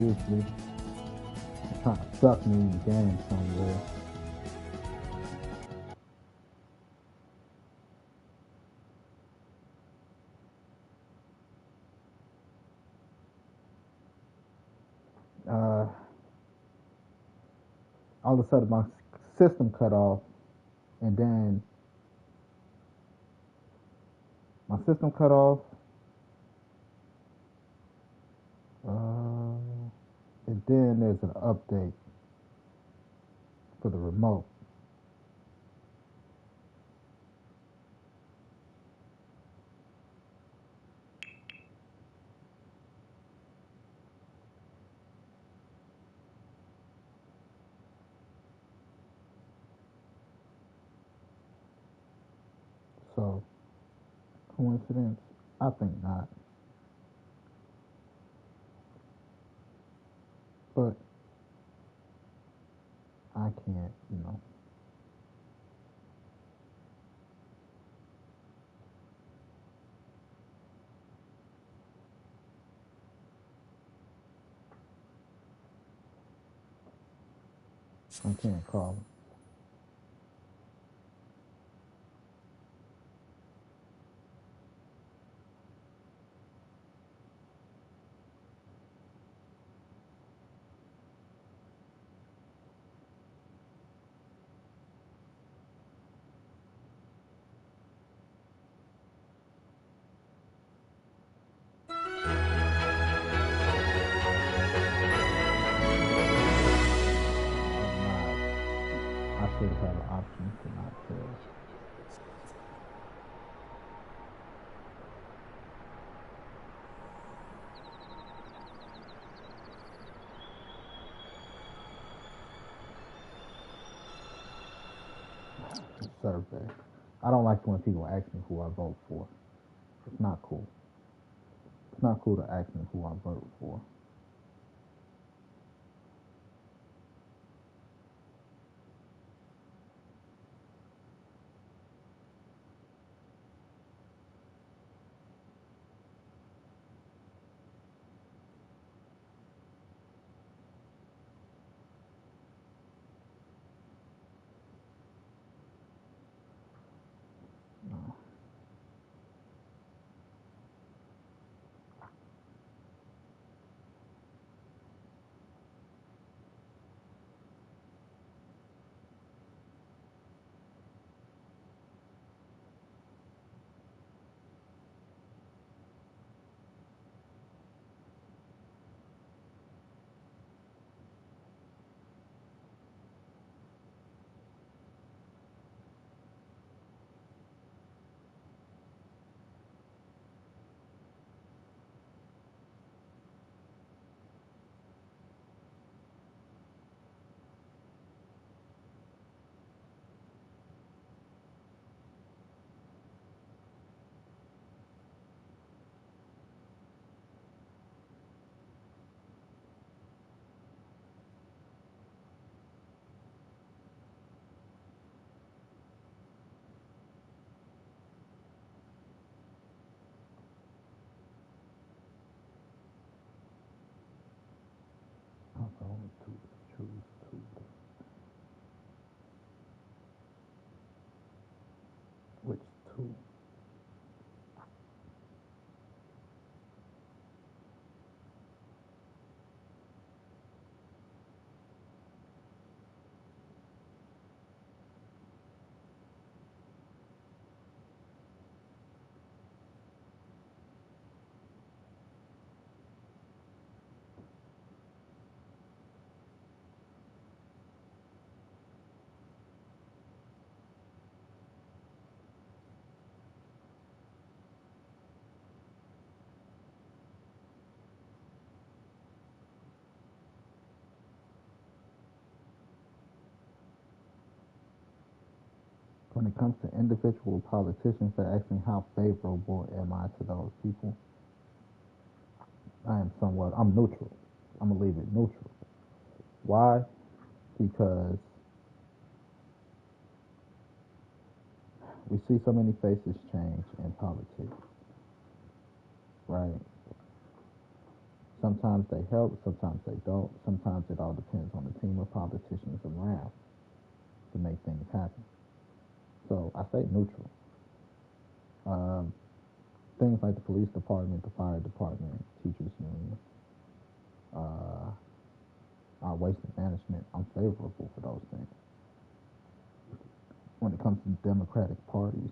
Usually trying to suck me in the game somewhere. Uh, all of a sudden my system cut off, and then my system cut off. Uh, and then there's an update for the remote. So coincidence? I think not, but I can't. I can't call it. I'm not. I should have had an option to not tell. Survey. I don't like when people ask me who I vote for. It's not cool. It's not cool to ask me who I vote for. No. I'm only two to choose two. Which two? When it comes to individual politicians that ask me how favorable am I to those people, I'm neutral. I'm gonna leave it neutral. Why? Because we see so many faces change in politics, right? Sometimes they help, sometimes they don't. Sometimes it all depends on the team of politicians around to make things happen. So I say neutral. Um, Things like the police department, the fire department, teachers union, uh, our waste management, I'm favorable for those things. When it comes to Democratic parties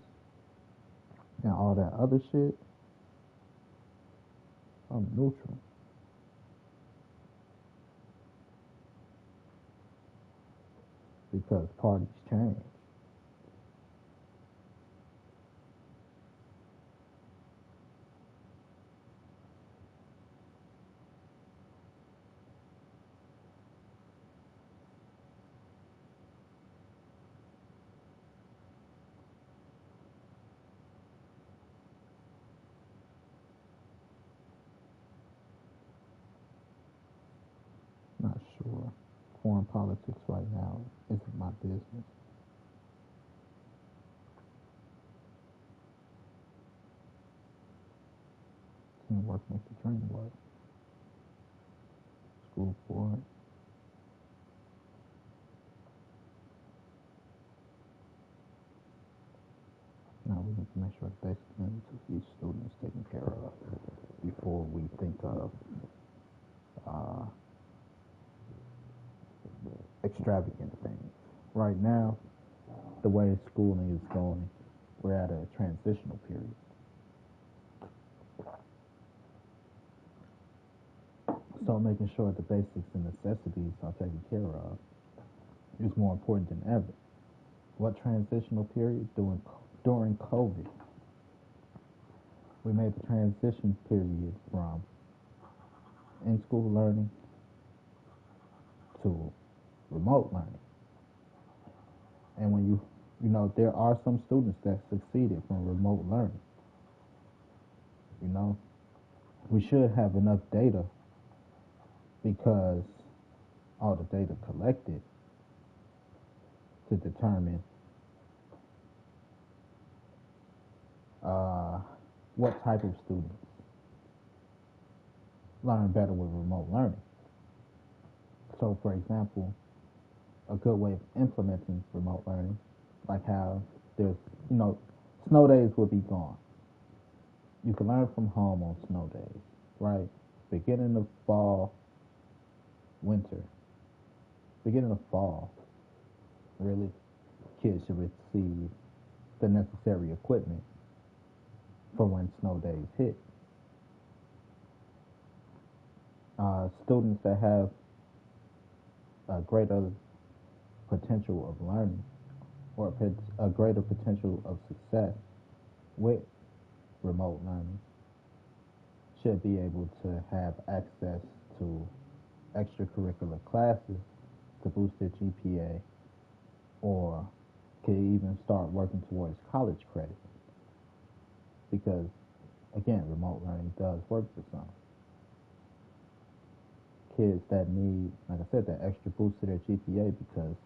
and all that other shit, I'm neutral. Because parties change. Not sure. Foreign politics right now isn't my business. Teamwork makes the dream work. School board. Now we need to make sure the basic needs of each student is taken care of before we think of uh, extravagant things. Right now, the way schooling is going, we're at a transitional period. So making sure the basics and necessities are taken care of is more important than ever. What transitional period? During COVID, we made the transition period from in-school learning to remote learning. And when there are some students that succeeded from remote learning. You know, we should have enough data because all the data collected to determine what type of students learn better with remote learning. So, for example, a good way of implementing remote learning, like how there's, snow days will be gone. You can learn from home on snow days, right? Beginning of fall, winter, beginning of fall, really, kids should receive the necessary equipment for when snow days hit. Students that have a greater potential of learning or a greater potential of success with remote learning should be able to have access to extracurricular classes to boost their GPA or can even start working towards college credit because, again, remote learning does work for some. Kids that need, like I said, that extra boost to their GPA because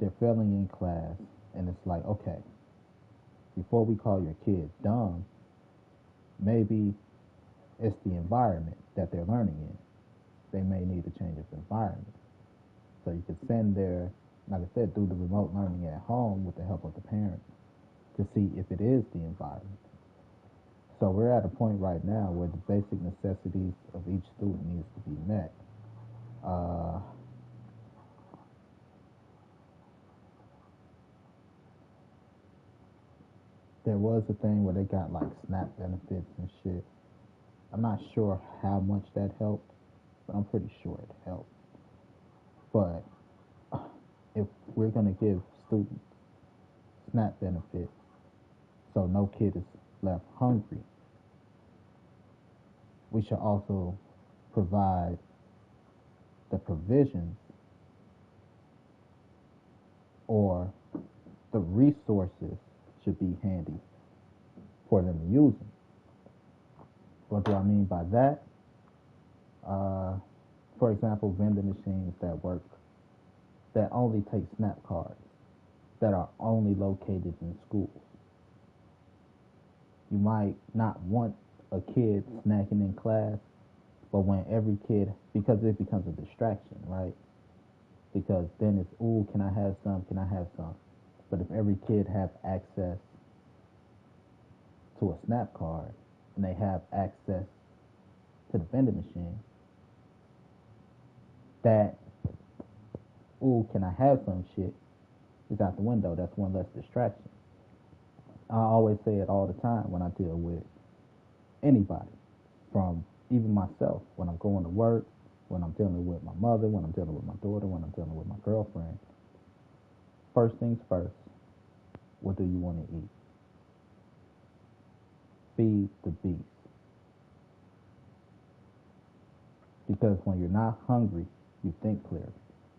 they're failing in class and it's like, okay, before we call your kid dumb, maybe it's the environment that they're learning in. They may need a change of environment. So you could send their, like I said, do the remote learning at home with the help of the parent to see if it is the environment. So we're at a point right now where the basic necessities of each student needs to be met. There was a thing where they got like SNAP benefits and shit. I'm not sure how much that helped, but I'm pretty sure it helped. But if we're going to give students SNAP benefits so no kid is left hungry, we should also provide the provisions or the resources should be handy for them to use them. What do I mean by that? For example, vending machines that only take SNAP cards, that are only located in schools. You might not want a kid snacking in class, But when every kid, because it becomes a distraction, right? Because then it's, ooh, can I have some? Can I have some? But if every kid have access to a snap card and they have access to the vending machine, that, ooh, can I have some shit is out the window. That's one less distraction. I always say it all the time when I deal with anybody, from even myself, when I'm going to work, when I'm dealing with my mother, when I'm dealing with my daughter, when I'm dealing with my girlfriend. First things first, what do you want to eat? Feed the beast. Because when you're not hungry, you think clearly.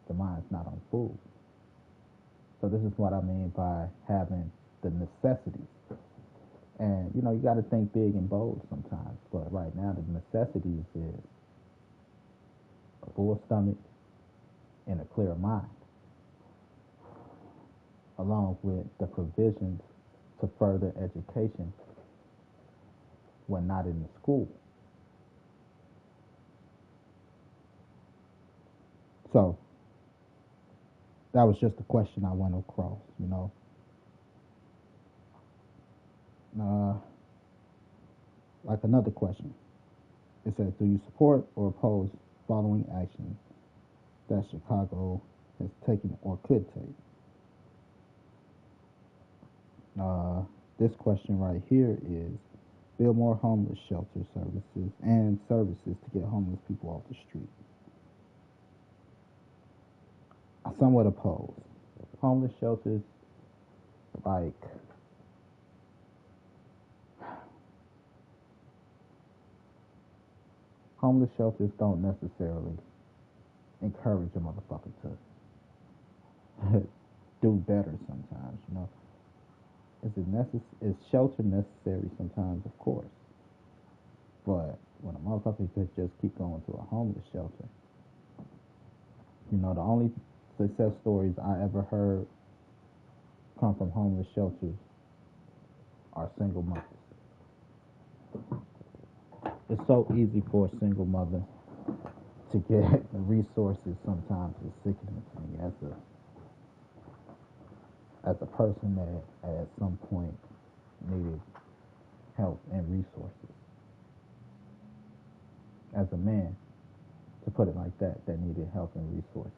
The mind's not on food. So this is what I mean by having the necessities. And, you know, you got to think big and bold sometimes. But right now, the necessities is a full stomach and a clear mind, along with the provisions to further education when not in the school. So that was just a question I went across, you know. Uh, like another question. It says, do you support or oppose following actions that Chicago has taken or could take? This question right here is, build more homeless shelter services and services to get homeless people off the street. I somewhat oppose. Homeless shelters, like, homeless shelters don't necessarily encourage a motherfucker to do better sometimes, you know. Is shelter necessary sometimes? Of course. But when a motherfucker could just keep going to a homeless shelter, you know, the only success stories I ever heard come from homeless shelters are single mothers. It's so easy for a single mother to get the resources. Sometimes it's sickening to me as a person that at some point needed help and resources. As a man, to put it like that needed help and resources.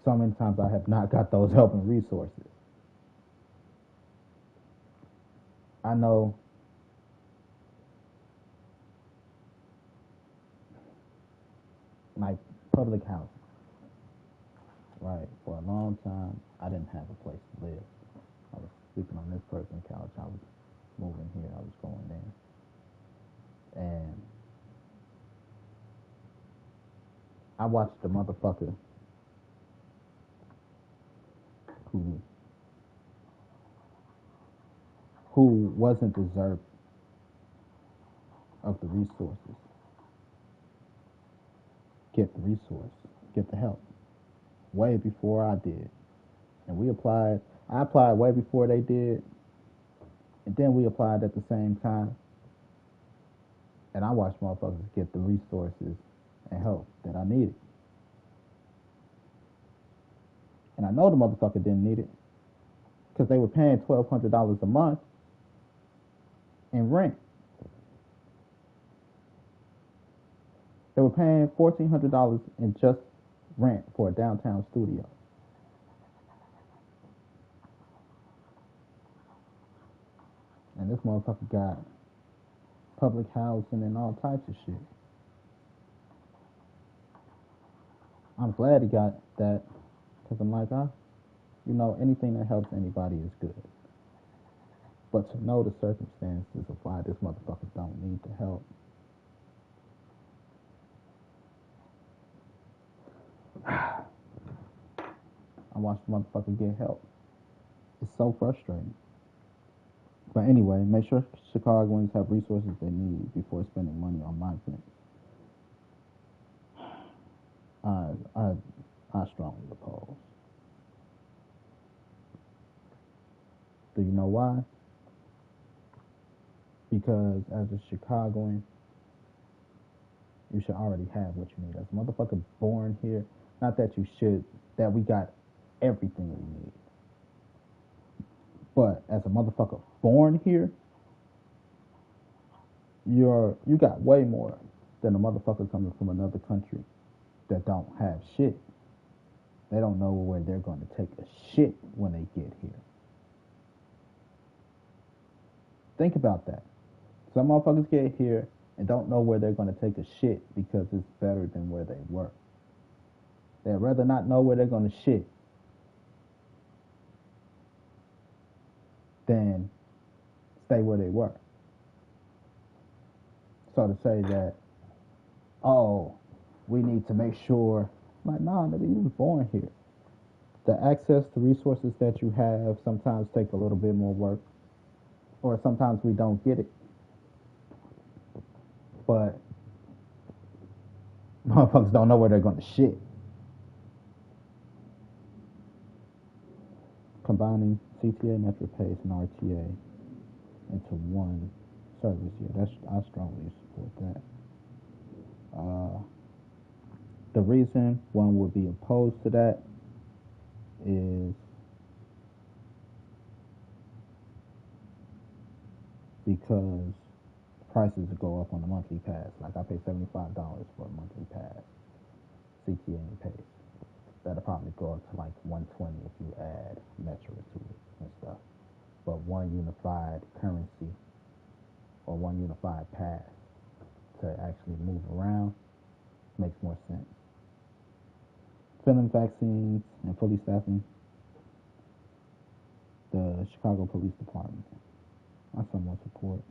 So many times I have not got those help and resources. I know like public housing, right? For a long time, I didn't have a place to live. I was sleeping on this person's couch. I was moving here. I was going there. And I watched the motherfucker who wasn't deserving of the resources get the resource, get the help, way before I did. And I applied way before they did, and then we applied at the same time. And I watched motherfuckers get the resources and help that I needed. And I know the motherfucker didn't need it because they were paying $1,200 a month in rent. They were paying $1,400 in just rent for a downtown studio. And this motherfucker got public housing and all types of shit. I'm glad he got that because I'm like, you know, anything that helps anybody is good. But to know the circumstances of why this motherfucker don't need the help, I watched the motherfucker get help. It's so frustrating. But anyway, make sure Chicagoans have resources they need before spending money on migrants. I strongly oppose. Do you know why? Because as a Chicagoan, you should already have what you need. As a motherfucker born here, not that you should, that we got everything we need. But as a motherfucker born here, you got way more than a motherfucker coming from another country that don't have shit. They don't know where they're going to take a shit when they get here. Think about that. Some motherfuckers get here and don't know where they're going to take a shit because it's better than where they were. They'd rather not know where they're going to shit than stay where they were. So to say that, oh, we need to make sure, like, nah, nigga, you was born here. The access to resources that you have sometimes take a little bit more work, or sometimes we don't get it. But motherfuckers don't know where they're going to shit. Combining CTA, Metropace, and RTA into one service here. I strongly support that. The reason one would be opposed to that is because prices go up on the monthly pass. Like I pay $75 for a monthly pass, CTA and Pace. That'll probably go up to like $120 if you add Metro to it and stuff. But one unified currency or one unified pass to actually move around makes more sense. Filling vaccines and fully staffing the Chicago Police Department. I somewhat support.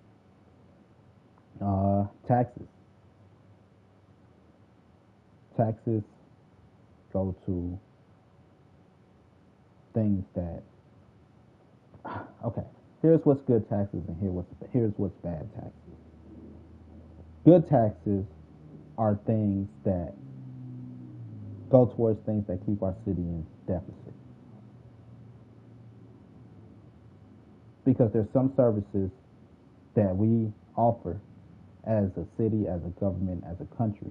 Taxes. Taxes go to things that, okay, here's what's good taxes and here's what's bad taxes. Good taxes are things that go towards things that keep our city in deficit. Because there's some services that we offer as a city, as a government, as a country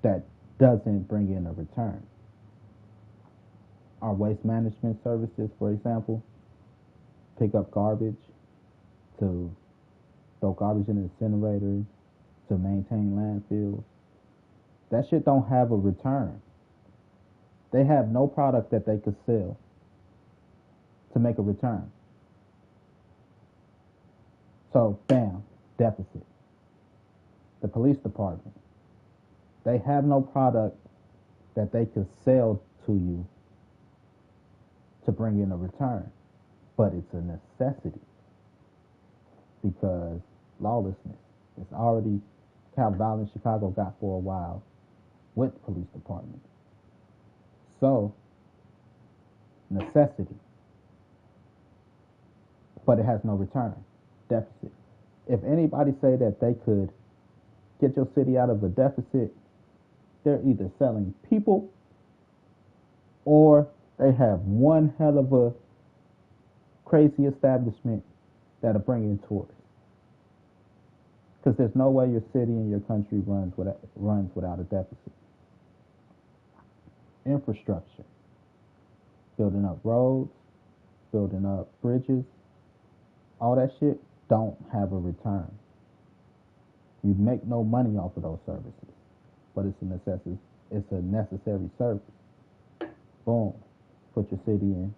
that doesn't bring in a return. Our waste management services, for example, pick up garbage, to throw garbage in incinerators, to maintain landfills. That shit don't have a return. They have no product that they could sell to make a return. So, bam, deficit. The police department, they have no product that they could sell to you to bring in a return. But it's a necessity because lawlessness is already how violent Chicago got for a while with the police department. So, necessity. But it has no return. Deficit. If anybody say that they could get your city out of a deficit, they're either selling people or they have one hell of a crazy establishment that'll bring in tourists. Because there's no way your city and your country runs without a deficit. Infrastructure. Building up roads, building up bridges, all that shit don't have a return. You make no money off of those services, but it's a necessary service. Boom. Put your city and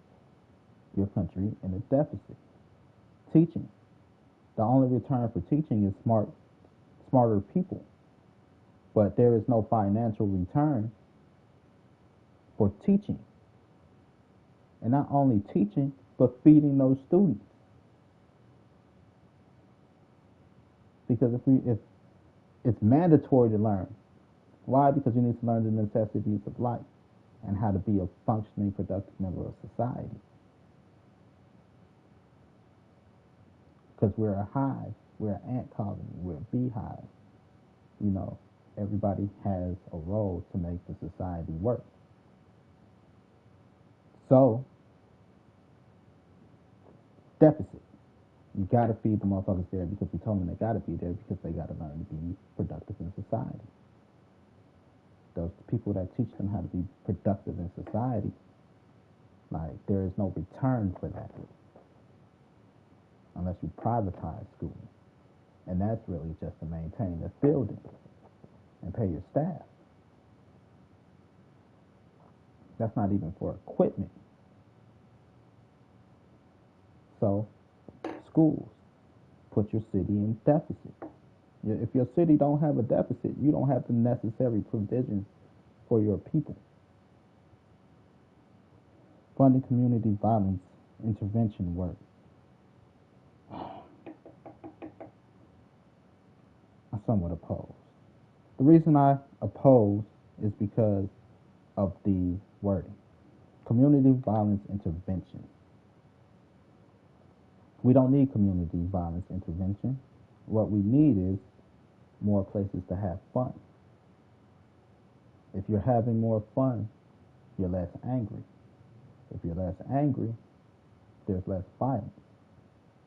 your country in a deficit. Teaching. The only return for teaching is smarter people. But there is no financial return for teaching. And not only teaching, but feeding those students. Because if it's mandatory to learn. Why? Because you need to learn the necessities of life and how to be a functioning, productive member of society. Because we're a hive, we're an ant colony, we're a beehive. You know, everybody has a role to make the society work. So, deficit. You gotta feed the motherfuckers there because we told them they gotta be there because they gotta learn to be productive in society. Those people that teach them how to be productive in society, like there is no return for that unless you privatize school, and that's really just to maintain the building and pay your staff. That's not even for equipment. So, schools, put your city in deficit. If your city don't have a deficit, you don't have the necessary provisions for your people. Funding community violence intervention work. I somewhat oppose. The reason I oppose is because of the wording. Community violence intervention. We don't need community violence intervention. What we need is more places to have fun. If you're having more fun, you're less angry. If you're less angry, there's less violence.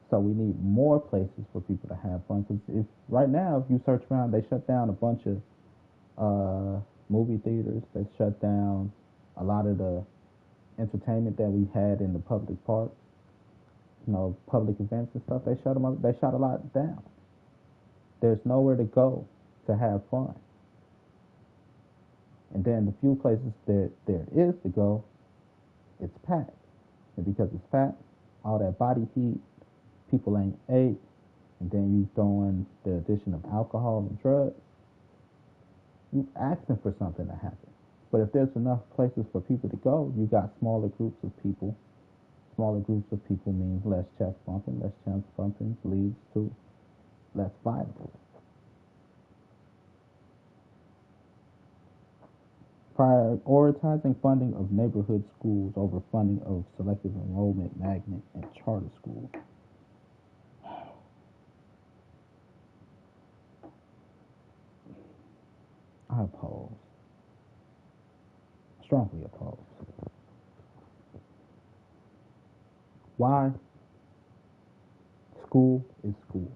So we need more places for people to have fun. Because if right now, if you search around, they shut down a bunch of movie theaters. They shut down a lot of the entertainment that we had in the public parks. Public events and stuff. They shut them up. They shut a lot down. There's nowhere to go to have fun. And then the few places that there is to go, it's packed. And because it's packed, all that body heat, people ain't ate, and then you throw in the addition of alcohol and drugs, you asking for something to happen. But if there's enough places for people to go, you got smaller groups of people. Smaller groups of people means less chest bumping. Less chest bumping leads to less violence. Prioritizing funding of neighborhood schools over funding of selective enrollment, magnet, and charter schools. I oppose. Strongly oppose. Why? School is school.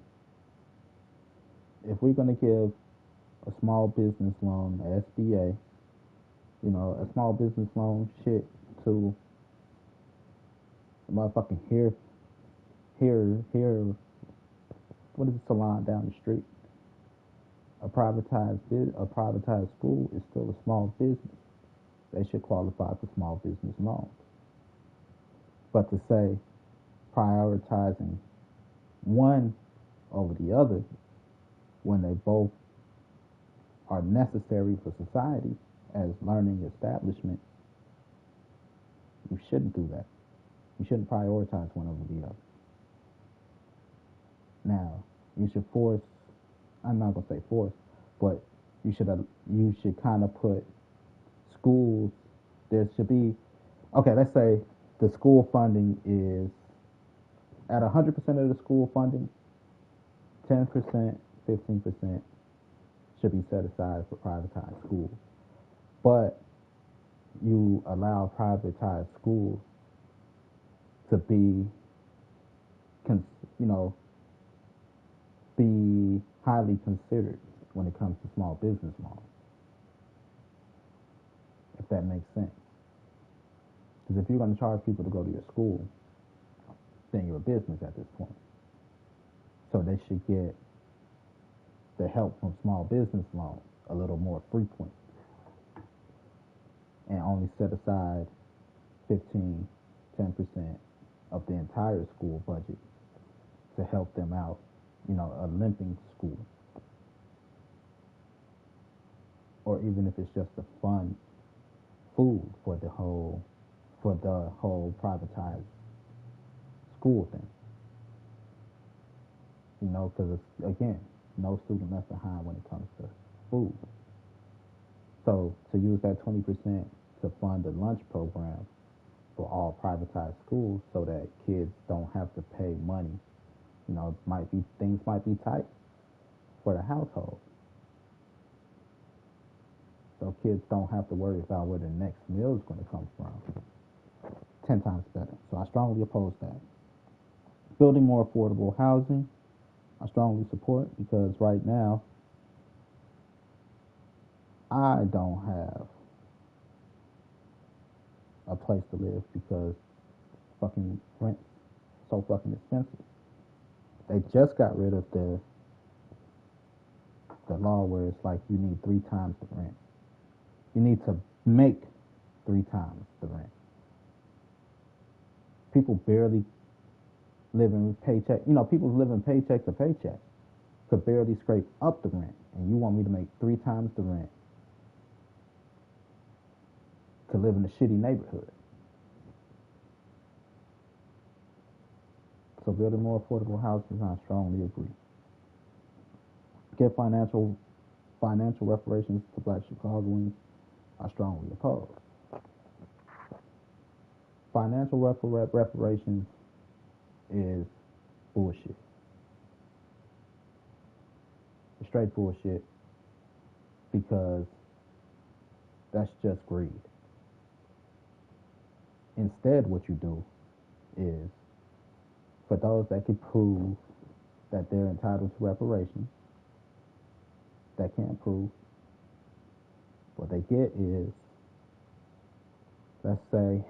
If we're going to give a small business loan, the SBA, a small business loan shit to the motherfucking what is the salon down the street? A privatized school is still a small business. They should qualify for small business loans. But to say prioritizing one over the other when they both are necessary for society as learning establishment, you shouldn't do that. You shouldn't prioritize one over the other. Now, you should force, I'm not going to say force, but you should kind of put schools, there should be, okay, let's say the school funding is, at 100% of the school funding, 10%, 15% should be set aside for privatized schools. But you allow privatized schools to be, be highly considered when it comes to small business loans, if that makes sense. Because if you're going to charge people to go to your school, then you're a business at this point. So they should get the help from small business loans a little more frequent and only set aside 15, 10% of the entire school budget to help them out, a limping school. Or even if it's just to fund food for the whole privatized school thing. Because again, no student left behind when it comes to food. So to use that 20% to fund the lunch program for all privatized schools so that kids don't have to pay money, things might be tight for the household. So kids don't have to worry about where the next meal is going to come from. 10 times better. So I strongly oppose that. Building more affordable housing, I strongly support, because right now I don't have a place to live because fucking rent's so fucking expensive. They just got rid of the law where it's like you need 3 times the rent. You need to make 3 times the rent. People barely living paycheck. People living paycheck to paycheck could barely scrape up the rent, and you want me to make 3 times the rent to live in a shitty neighborhood. So building more affordable houses, I strongly agree. Give financial reparations to Black Chicagoans, I strongly oppose. Financial reparations is bullshit. It's straight bullshit, because that's just greed. Instead, what you do is, for those that can prove that they're entitled to reparations, that can't prove, what they get is, let's say,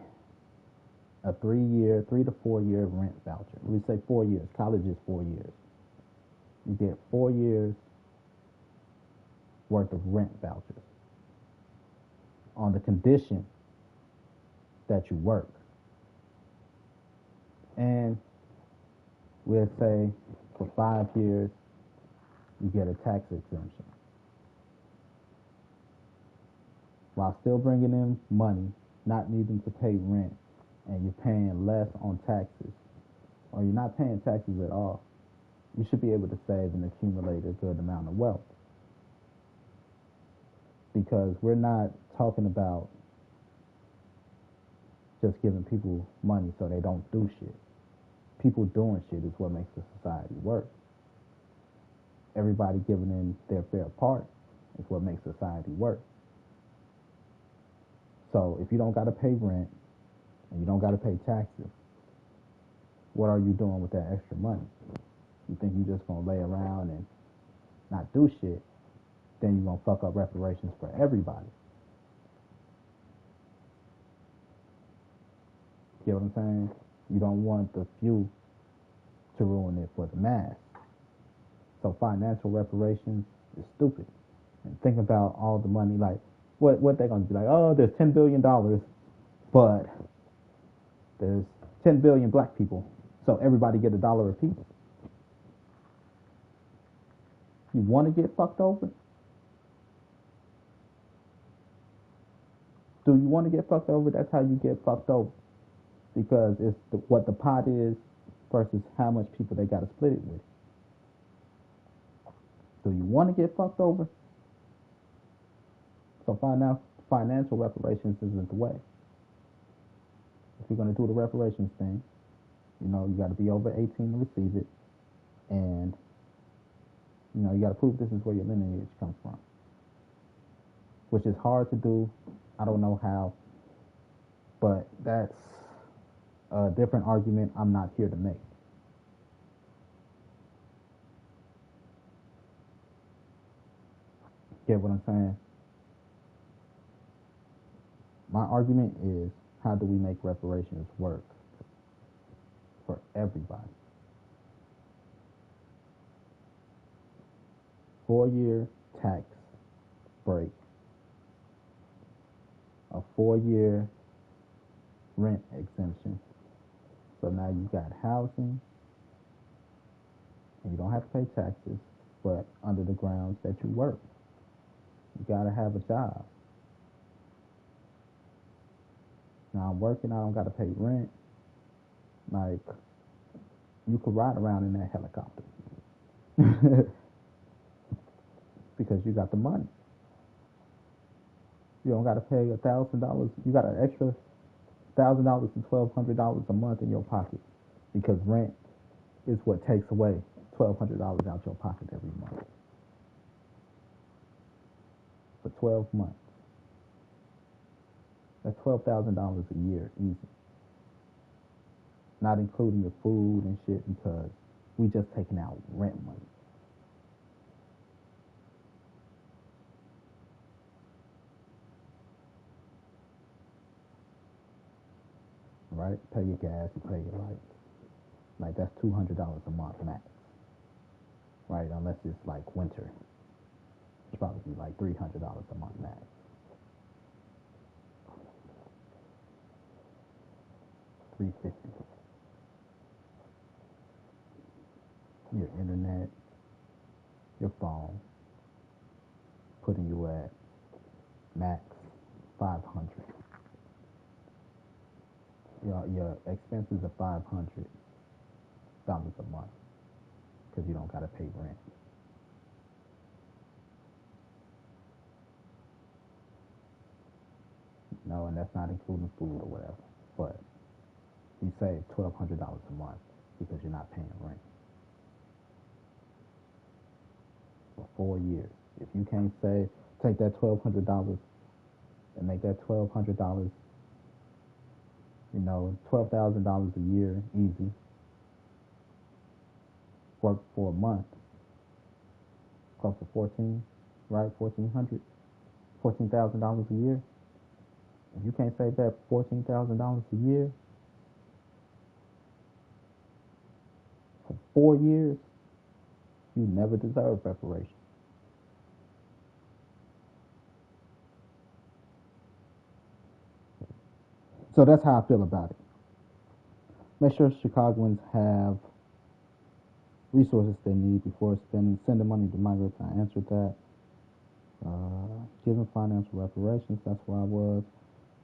a 3 to 4 year rent voucher. We say 4 years. College is 4 years. You get 4 years worth of rent vouchers on the condition that you work. And we'll say for 5 years, you get a tax exemption, while still bringing in money, not needing to pay rent, and you're paying less on taxes, or you're not paying taxes at all. You should be able to save and accumulate a good amount of wealth. Because we're not talking about just giving people money so they don't do shit. People doing shit is what makes the society work. Everybody giving in their fair part is what makes society work. So if you don't got to pay rent and you don't got to pay taxes, what are you doing with that extra money? You think you're just going to lay around and not do shit, then you're going to fuck up reparations for everybody. Get what I'm saying? You don't want the few to ruin it for the mass. So financial reparations is stupid. And think about all the money, like, what they're going to be like, oh, there's $10 billion, but there's 10 billion black people, so everybody get $1 apiece. You want to get fucked over? Do you want to get fucked over? That's how you get fucked over. Because it's what the pot is versus how much people they got to split it with. Do you want to get fucked over? So financial reparations isn't the way. If you're going to do the reparations thing, you got to be over 18 to receive it. And, you got to prove this is where your lineage comes from. Which is hard to do. I don't know how. But that's a different argument I'm not here to make. Get what I'm saying? My argument is, how do we make reparations work for everybody? 4-year tax break, a 4-year rent exemption. So now you got housing, and you don't have to pay taxes, but under the grounds that you work. You gotta have a job. Now I'm working, I don't gotta pay rent. Like, you could ride around in that helicopter. Because you got the money. You don't gotta pay $1,000. You got an extra $1,000 to $1,200 a month in your pocket, because rent is what takes away $1,200 out your pocket every month. For 12 months. That's $12,000 a year, easy. not including your food and shit, because we just taking out rent money. Right? Pay your gas, you pay your lights. Like that's $200 a month max. Right? Unless it's like winter. It's probably be like $300 a month max. $350. Your internet, your phone, putting you at max 500. Your expenses are $500 a month because you don't gotta pay rent. No, and that's not including food or whatever. But you save $1,200 a month because you're not paying rent for 4 years. If you can't take that $1,200 and make that $1,200, $12,000 a year easy. Work for a month, close to 14, right? 1,400, $14,000 a year. If you can't save that $14,000 a year for 4 years, you never deserve reparations. So that's how I feel about it. Make sure Chicagoans have resources they need before sending money to migrants. I answered that. Giving financial reparations, that's where I was.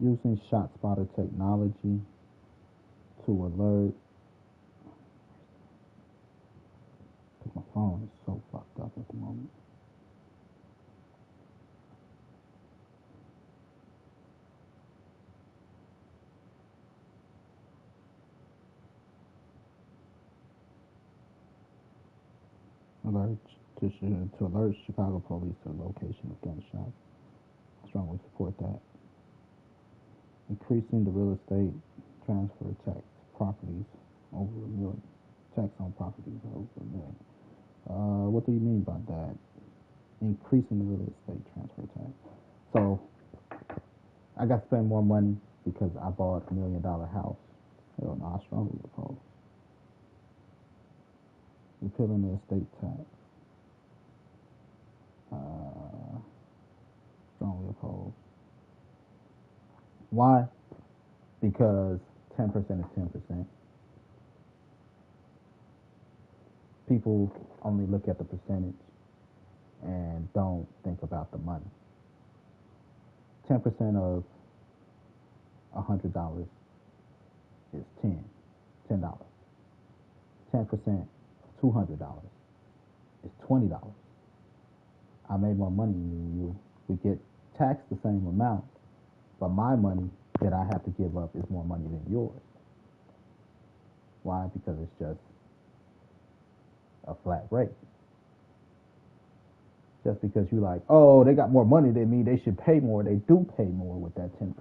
Using shot spotter technology to alert. Because my phone is so fucked up at the moment. To alert Chicago police to the location of gunshots. I strongly support that. Increasing the real estate transfer tax properties over a million. Tax on properties over a million. What do you mean by that? Increasing the real estate transfer tax. So I got to spend more money because I bought $1 million house. Hell no, I strongly oppose. Repealing the estate tax. Strongly opposed. Why? Because 10% is 10%. People only look at the percentage and don't think about the money. 10% of $100 is $10. 10% of $200 is $20. I made more money than you. We get taxed the same amount, but my money that I have to give up is more money than yours. Why? Because it's just a flat rate. Just because you like, oh, they got more money than me, they should pay more. They do pay more with that 10%.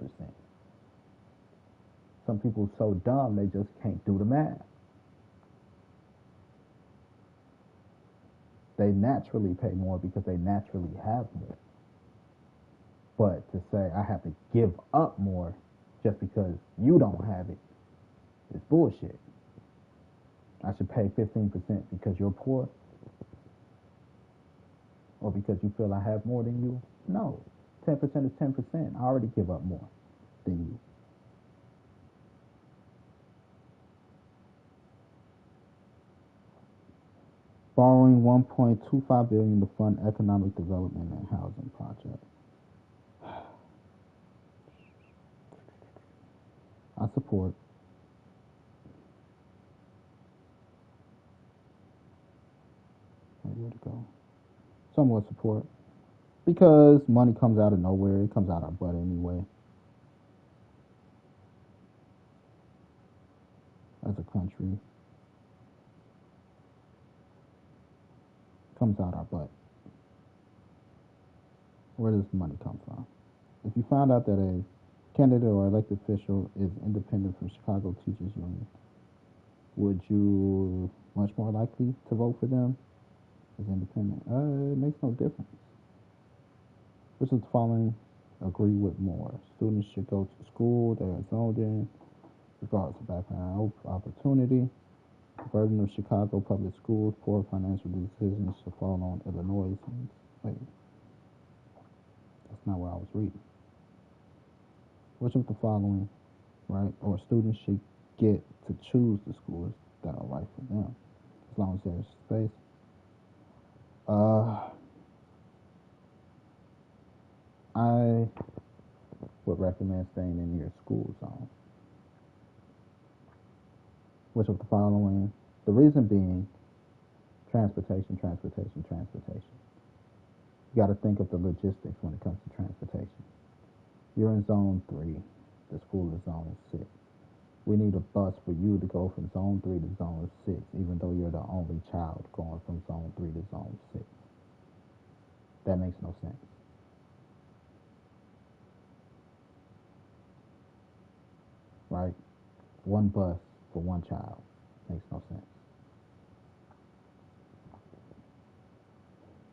Some people are so dumb, they just can't do the math. They naturally pay more because they naturally have more. But to say I have to give up more just because you don't have it is bullshit. I should pay 15% because you're poor or because you feel I have more than you. No, 10% is 10%. I already give up more than you. Borrowing $1.25 billion to fund economic development and housing projects. I support. Where to go? Somewhat support. Because money comes out of nowhere. It comes out our butt anyway. As a country. It comes out our butt. Where does the money come from? If you find out that a candidate or elected official is independent from Chicago Teachers Union, Would you much more likely to vote for them as independent? It makes no difference. Which of the following agree with more? Students should go to school they are zoned in, regardless of background opportunity. The burden of Chicago public schools, poor financial decisions should fall on Illinois. Wait, that's not what I was reading. Which of the following, right? Or students should get to choose the schools that are right for them, as long as there's space. I would recommend staying in your school zone. Which of the following? The reason being, transportation. You got to think of the logistics when it comes to transportation. You're in zone 3. The school is zone 6. We need a bus for you to go from zone 3 to zone 6, even though you're the only child going from zone 3 to zone 6. That makes no sense. Right? One bus for one child makes no sense.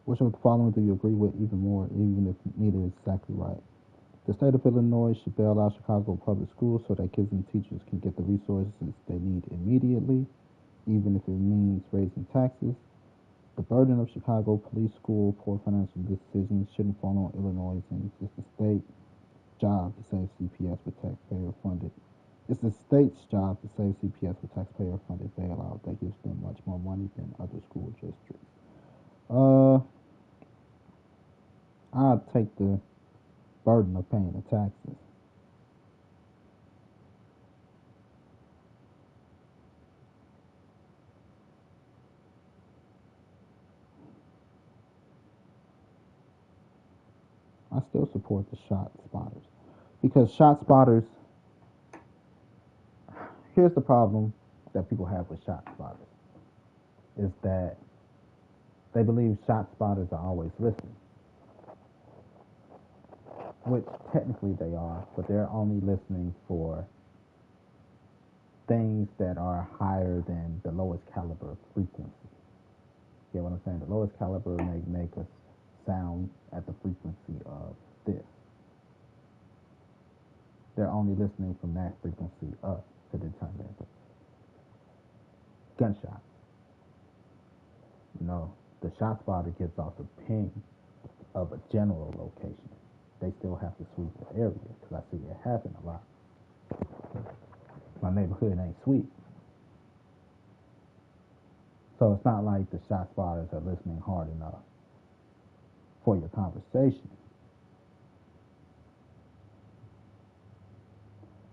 Which of the following do you agree with even more, even if neither is exactly right? The state of Illinois should bail out Chicago public schools so that kids and teachers can get the resources they need immediately, even if it means raising taxes. The burden of Chicago police school poor financial decisions shouldn't fall on Illinois, and it's the state's job to save CPS with taxpayer funded. It's the state's job to save CPS with taxpayer funded bailout that gives them much more money than other school districts. I'd take the burden of paying the taxes. I still support the shot spotters because shot spotters. Here's the problem that people have with shot spotters is that they believe shot spotters are always listening, which technically they are, but they're only listening for things that are higher than the lowest caliber frequency. You get what I'm saying? The lowest caliber may make a sound at the frequency of this. They're only listening from that frequency up to determine gunshot. You know, the shot spotter gives off a ping of a general location. They still have to sweep the area because I see it happen a lot. My neighborhood ain't sweet. So it's not like the shot spotters are listening hard enough for your conversation.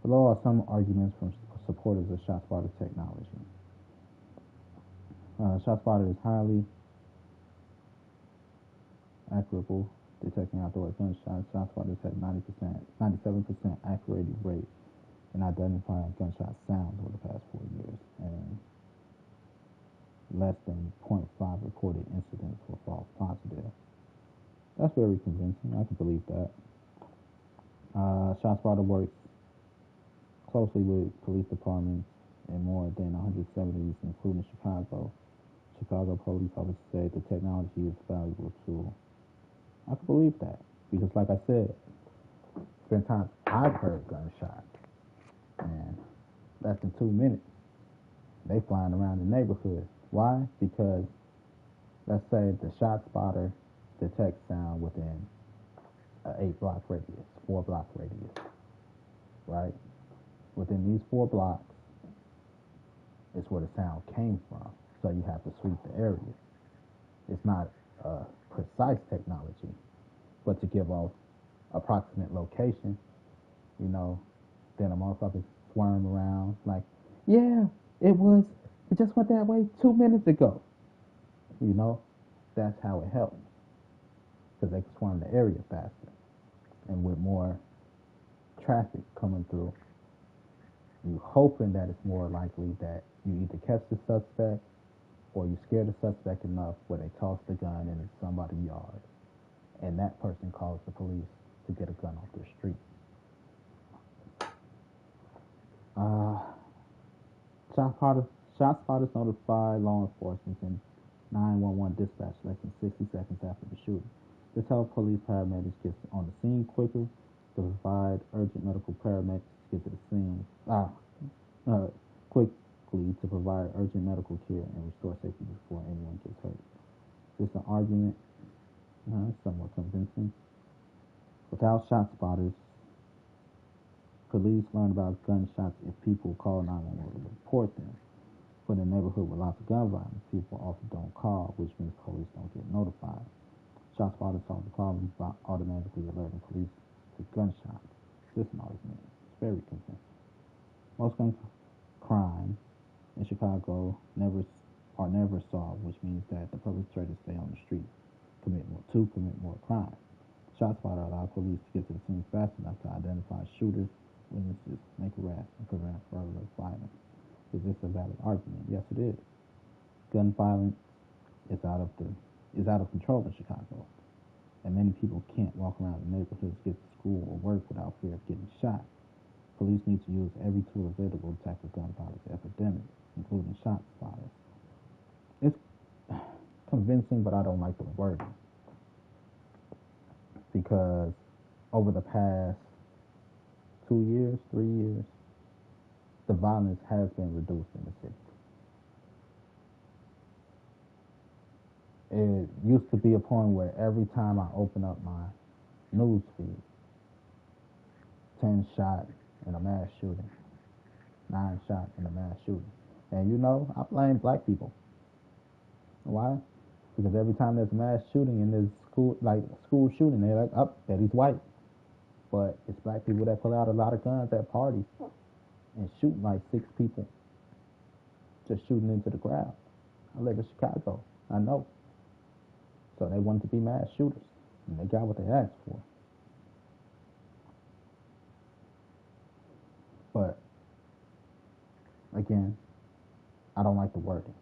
Below are some arguments from supporters of shot spotter technology. Shot spotter is highly accurate detecting outdoor gunshots. Shot spotters have 97% accuracy rate in identifying gunshot sound over the past 4 years, and less than 0.5 recorded incidents were false positive. That's very convincing. I can believe that. Shot spotter works closely with police departments in more than 100 cities, including Chicago. Chicago police officers say the technology is a valuable tool. I can believe that because, like I said, there's been times I've heard gunshots, and less than 2 minutes, they flying around the neighborhood. Why? Because let's say the shot spotter detects sound within an 8-block radius, 4-block radius, right? Within these 4 blocks is where the sound came from. So you have to sweep the area. It's not a precise technology, but to give off approximate location, you know, then a motherfucker swarm around like, yeah, it just went that way 2 minutes ago. You know, that's how it helps because they can swarm the area faster. And with more traffic coming through, you hoping that it's more likely that you either catch the suspect or you scare the suspect enough where they toss the gun in somebody's yard and that person calls the police to get a gun off their street. Shot spotters notify law enforcement and 911 dispatch less than 60 seconds after the shooting. This helps police paramedics get on the scene quicker to provide urgent medical paramedics to get to the scene quickly to provide urgent medical care and restore safety before anyone gets hurt. This is an argument, somewhat convincing. Without shot spotters, police learn about gunshots if people call 911 to report them. But in a neighborhood with lots of gun violence, people often don't call, which means police don't get notified. Shot spotters solve the problem by automatically alerting police to gunshots. This is an argument. It's very convincing. Most gun crime in Chicago are never solved, which means that the public try to stay on the street, commit more crime. Shot spotter allows police to get to the scene fast enough to identify shooters, witnesses, make arrests, and prevent further violence. Is this a valid argument? Yes, it is. Gun violence is out of control in Chicago, and many people can't walk around the neighborhoods, get to school, or work without fear of getting shot. Police need to use every tool available to tackle gun violence epidemic, including shot spotters. It's convincing, but I don't like the wording because over the past 2 years, 3 years, the violence has been reduced in the city. It used to be a point where every time I open up my news feed, 10 shot in a mass shooting, 9 shot in a mass shooting. And I blame black people. Why? Because every time there's a mass shooting in this school shooting, they're like, oh, that he's white. But it's black people that pull out a lot of guns at parties and shoot like 6 people, just shooting into the crowd. I live in Chicago. I know. So they wanted to be mass shooters, and they got what they asked for. But again, I don't like the wording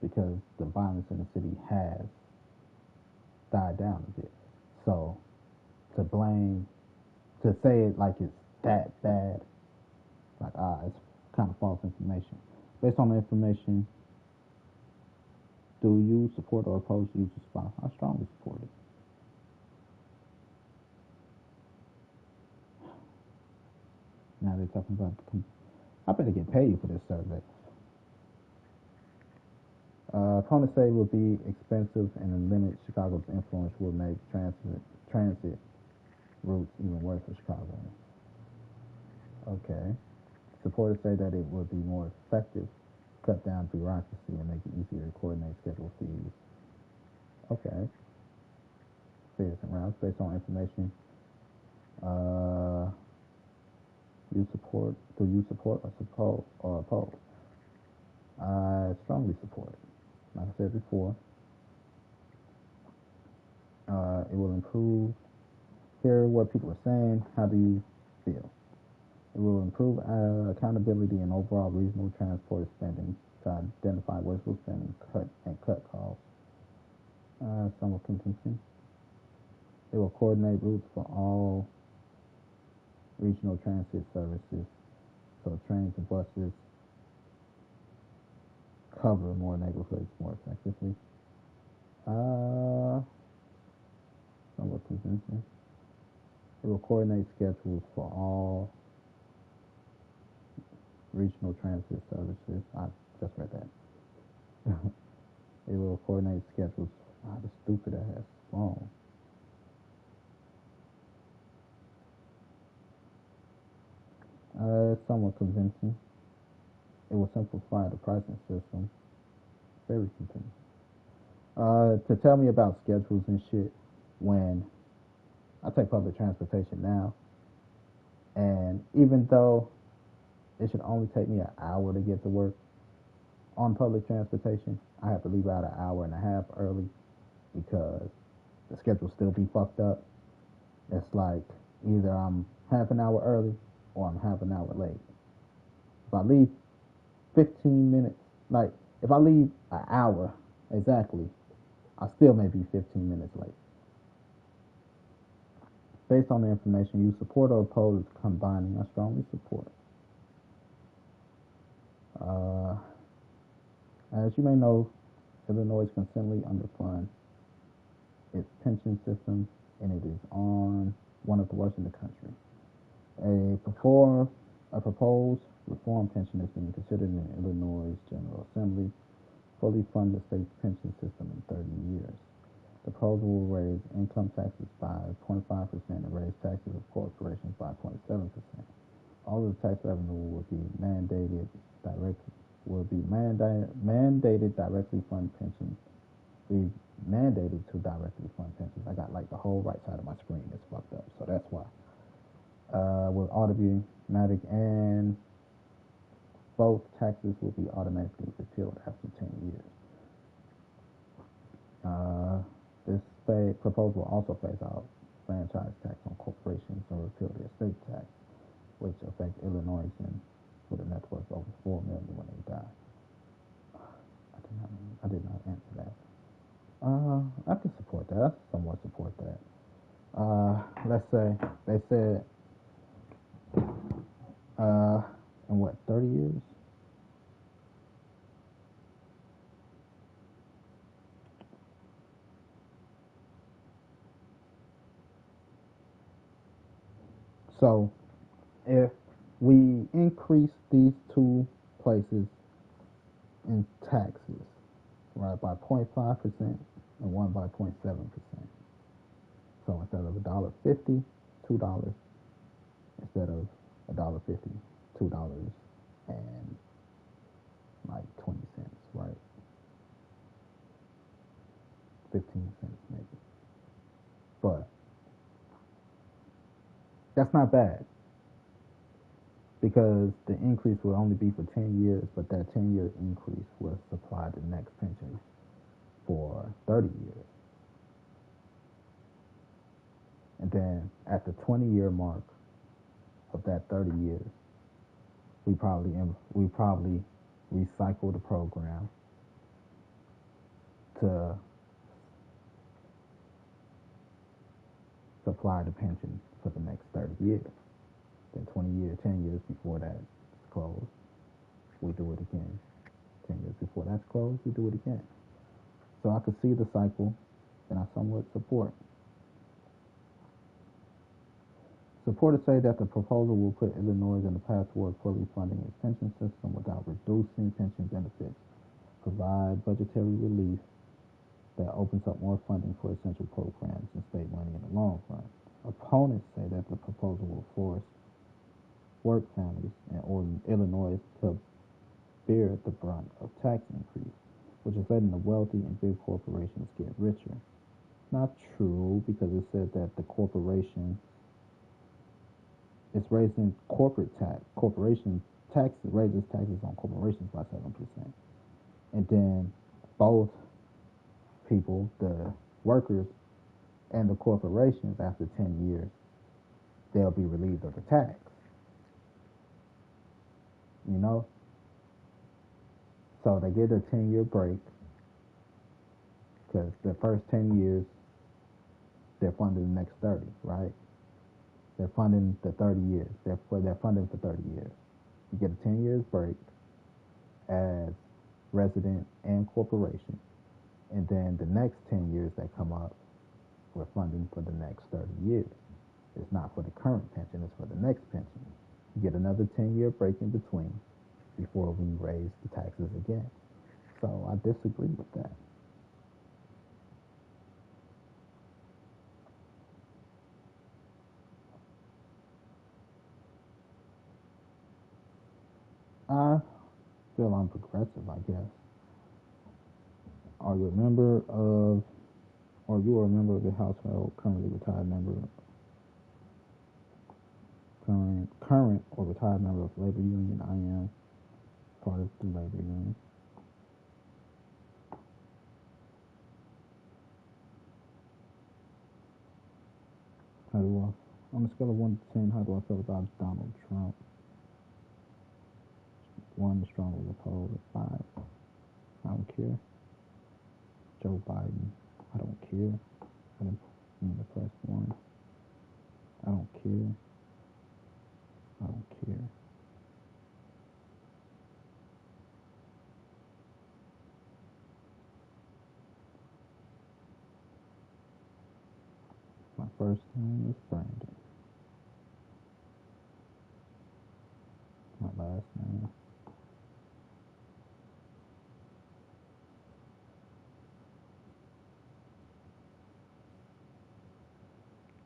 because the violence in the city has died down a bit. So to say it like it's that bad, like it's kind of false information. Based on the information, do you support or oppose the use of spouse? I strongly support it. Now they're talking about, I better get paid for this survey. Opponents say it will be expensive and limit Chicago's influence will make transit routes even worse for Chicagoans. Okay. Supporters say that it will be more effective, cut down bureaucracy, and make it easier to coordinate schedule fees. Okay. Fares and routes based on information. Do you support or oppose? I strongly support it. Like I said before, it will improve. Hear what people are saying. How do you feel? It will improve accountability and overall reasonable transport spending to identify wasteful spending, cut costs. Somewhat convincing. It will coordinate routes for all regional transit services, so trains and buses cover more neighborhoods more effectively. Somewhat convincing. It will coordinate schedules for all regional transit services. I just read that. It will coordinate schedules. The stupid ass phone. It's somewhat convincing. It will simplify the pricing system. Very convincing. To tell me about schedules and shit when I take public transportation now, and even though it should only take me an hour to get to work on public transportation, I have to leave out an hour and a half early because the schedule still be fucked up. It's like either I'm half an hour early or I'm half an hour late. If I leave 15 minutes, like if I leave an hour exactly, I still may be 15 minutes late. Based on the information, you support or oppose combining. I strongly support. As you may know, Illinois consistently underfunds its pension system, and it is on one of the worst in the country. A proposed reform pension is being considered in Illinois General Assembly, fully fund the state's pension system in 30 years. The proposal will raise income taxes by 0.5% and raise taxes of corporations by 0.7%. All of the tax revenue will be mandated directly fund pensions. Be mandated to directly fund pensions. I got like the whole right side of my screen is fucked up, so that's why. Will automatic and both taxes will be automatically repealed after 10 years. This proposal will also phase out franchise tax on corporations and repeal the estate tax, which affects Illinoisans with a net worth over $4 million when they die. I did not answer that. I can support that. I somewhat support that. Let's say they said, in what, 30 years? So if we increase these two places in taxes, right, by 0.5% and one by 0.7%. So instead of $1.50, $2, instead of $1.50, $2 and like 20 cents, right? 15 cents maybe. But that's not bad, because the increase will only be for 10 years, but that 10-year increase will supply the next pension for 30 years. And then at the 20-year mark of that 30 years, we probably recycle the program to supply the pension for the next 30 years. Then 10 years before that's closed, we do it again. 10 years before that's closed, we do it again. So I could see the cycle, and I somewhat support. Supporters say that the proposal will put Illinois on the path toward fully funding its pension system without reducing pension benefits, provide budgetary relief that opens up more funding for essential programs and state money in the long run. Opponents say that the proposal will force work families in Illinois to bear the brunt of tax increase, which is letting the wealthy and big corporations get richer. Not true, because it said that the corporation is raising corporation tax raises taxes on corporations by 7%. And then both people, the workers and the corporations, after 10 years, they'll be relieved of the tax. You know? So they get a 10-year break, because the first 10 years, they're funding the next 30, right? They're funding the 30 years. They're funding for 30 years. You get a 10 years break as resident and corporation. And then the next 10 years that come up, we're funding for the next 30 years. It's not for the current pension, it's for the next pension. You get another 10-year break in between before we raise the taxes again. So I disagree with that. I feel I'm progressive, I guess. Are you a member of the household, currently retired member, current or retired member of labor union? I am part of the labor union. On a scale of 1 to 10, how do I feel about Donald Trump? 1, strongly opposed. 5, I don't care. Joe Biden, I don't care. I didn't press 1. I don't care. I don't care. first name is Brandon. My last name.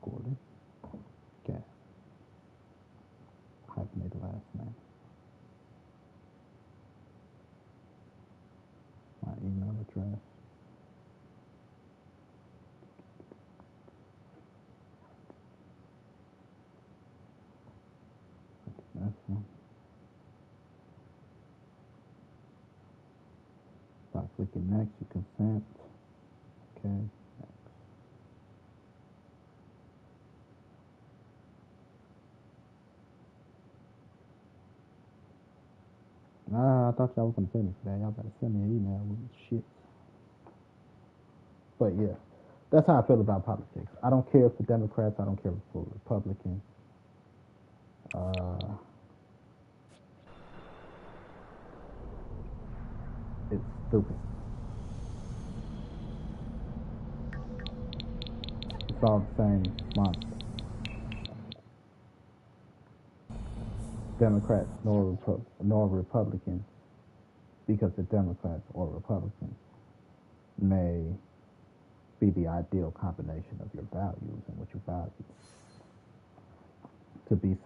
Gordon. Okay. Hyphenated last name. My email address. That's one. By clicking next, you consent. Okay. Next. Nah, I thought y'all was gonna send me for that. Y'all gotta send me an email with shit. But yeah, that's how I feel about politics. I don't care for Democrats. I don't care for Republicans. It's stupid. It's all the same monster. Democrats nor Republicans, because the Democrats or Republicans may be the ideal combination of your values and what you value. To be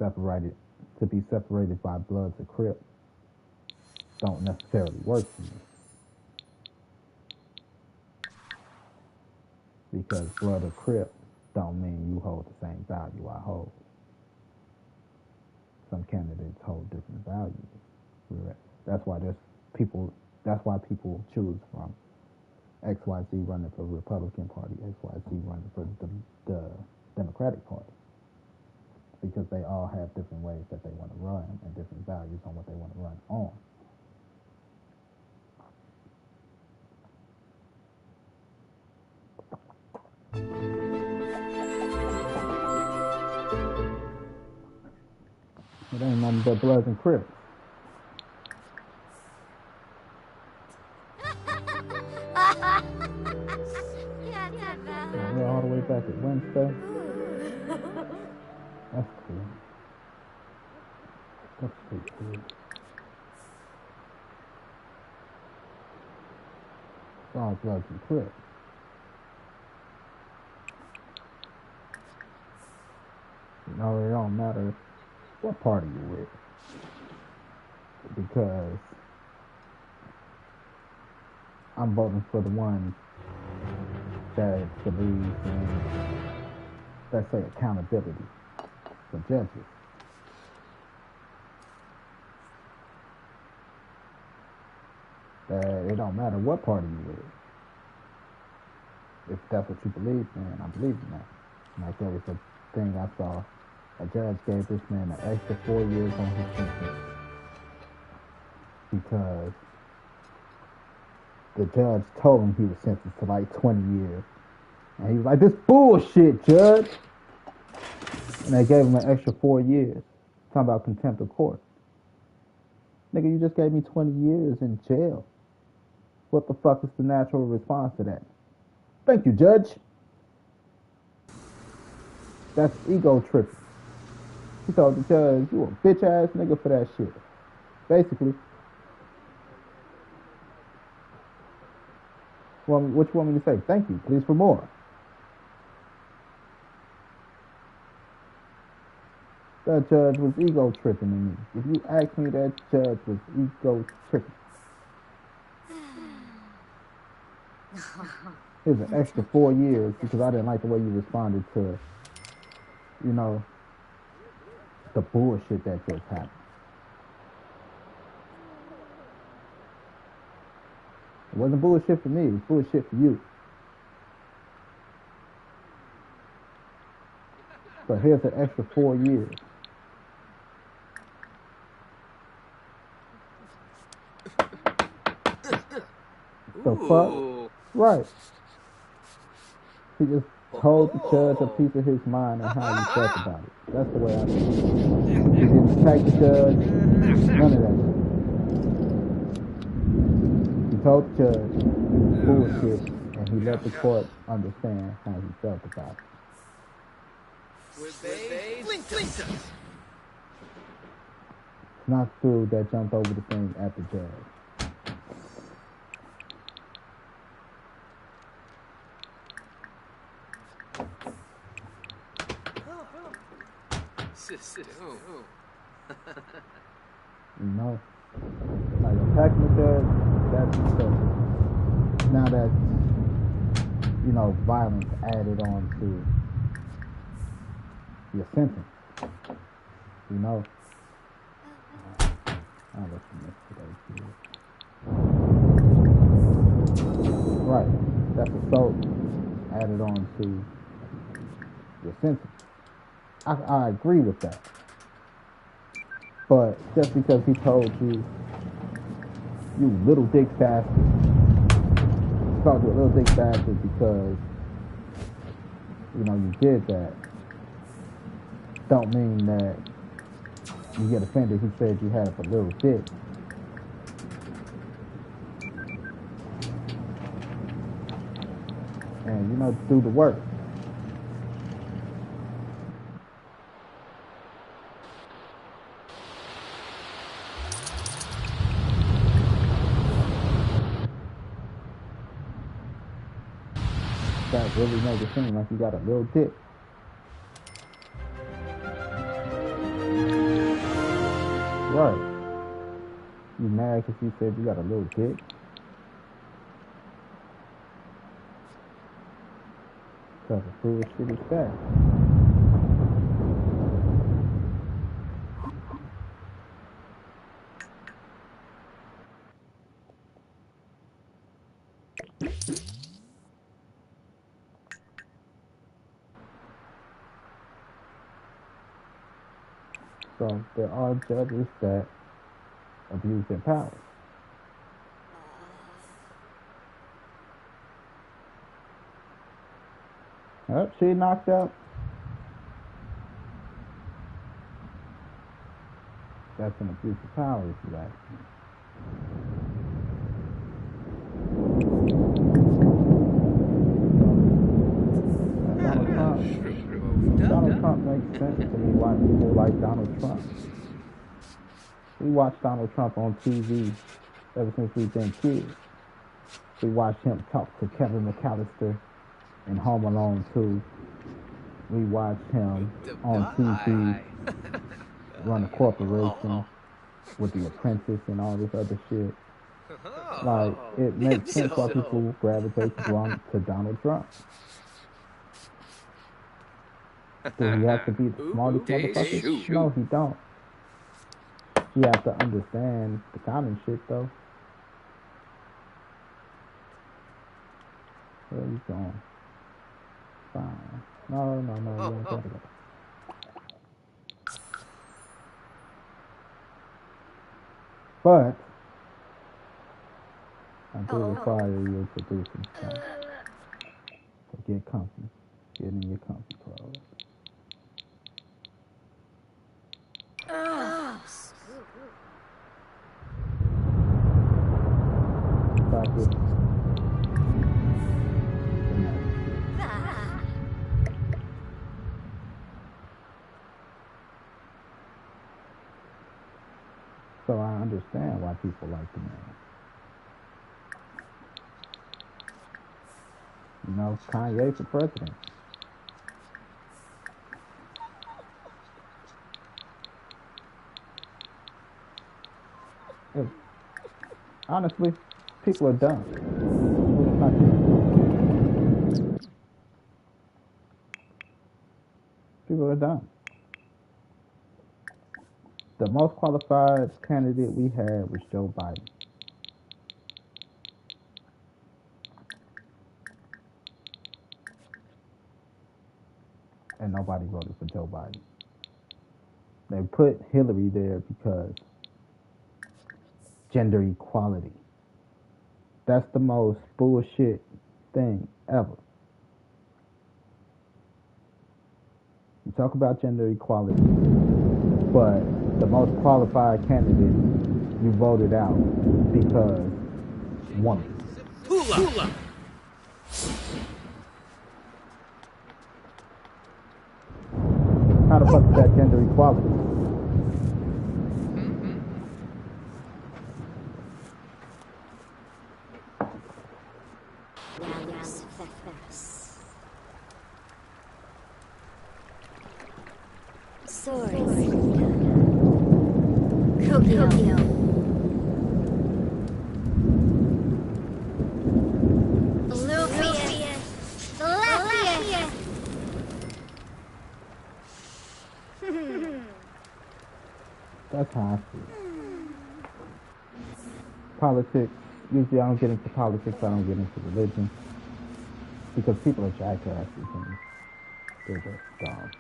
separated by Bloods or Crips don't necessarily work for me. Because Blood or Crip don't mean you hold the same value I hold. Some candidates hold different values. That's why people choose from XYZ running for the Republican Party, XYZ running for the Democratic Party. Because they all have different ways that they want to run and different values on what they want to run on. It ain't nothing but Bloods and Crips. We're all the way back at Wednesday. That's cool. That's pretty cool. It's all Bloods and Crips. You know, it don't matter what party you're with. Because I'm voting for the ones that believes in, let's say, accountability for judges. That it don't matter what party you're with. If that's what you believe in, I believe in that. Like there was a thing I saw, a judge gave this man an extra 4 years on his sentence because the judge told him he was sentenced to like 20 years. And he was like, this bullshit, judge. And they gave him an extra 4 years. Talking about contempt of court. Nigga, you just gave me 20 years in jail. What the fuck is the natural response to that? Thank you, judge. That's ego tripping. He told the judge, you a bitch ass nigga for that shit. Basically. What you want me to say? Thank you, please for more. That judge was ego tripping to me. If you ask me, that judge was ego tripping. Here's an extra 4 years because I didn't like the way you responded to, you know, the bullshit that just happened. It wasn't bullshit for me, it was bullshit for you. But here's an extra 4 years. The fuck? Right. He just told the judge a piece of his mind and how he felt about it. That's the way I feel. He didn't attack the judge, none of that. He told the judge bullshit and he let the court understand how he felt about it. It's not true that jumped over the thing at the judge. You know, like attacking the judge, that's excessive. Now that's, you know, violence added on to your sentence. You know, I'll let you miss today, too. Right, that's assault added on to your sentence. I agree with that. But just because he told you, you little dick bastard, called you a little dick bastard because, you know, you did that, don't mean that you get offended he said you had a little dick. And, you know, do the work. That really make it seem like you got a little dick. Right. You mad because he said you got a little dick? Because the foolish shit is that. So there are judges that abuse their power. Oh, she knocked out. That's an abuse of power, if you ask me. Donald Trump makes sense to me why people like Donald Trump. We watch Donald Trump on TV ever since we've been kids. We watch him talk to Kevin McAllister in Home Alone 2. We watch him on TV run a corporation with The Apprentice and all this other shit. Like, it makes sense why people gravitate to Donald Trump. Does he have to be the smartest motherfucker? No, he don't. You have to understand the common shit, though. Where are you going? Fine. No, you don't gotta go. But I do require you to do some stuff. So get comfy. Get in your comfy clothes. Stop it. So I understand why people like the man. You know, Kanye for president. Honestly, people are dumb. People are dumb. The most qualified candidate we had was Joe Biden. And nobody voted for Joe Biden. They put Hillary there because gender equality. That's the most bullshit thing ever. You talk about gender equality, but the most qualified candidate you voted out because woman. Hula. How the fuck is that gender equality? That's how I feel. Politics. Usually I don't get into politics. I don't get into religion. Because people are jackasses and they're just dumb.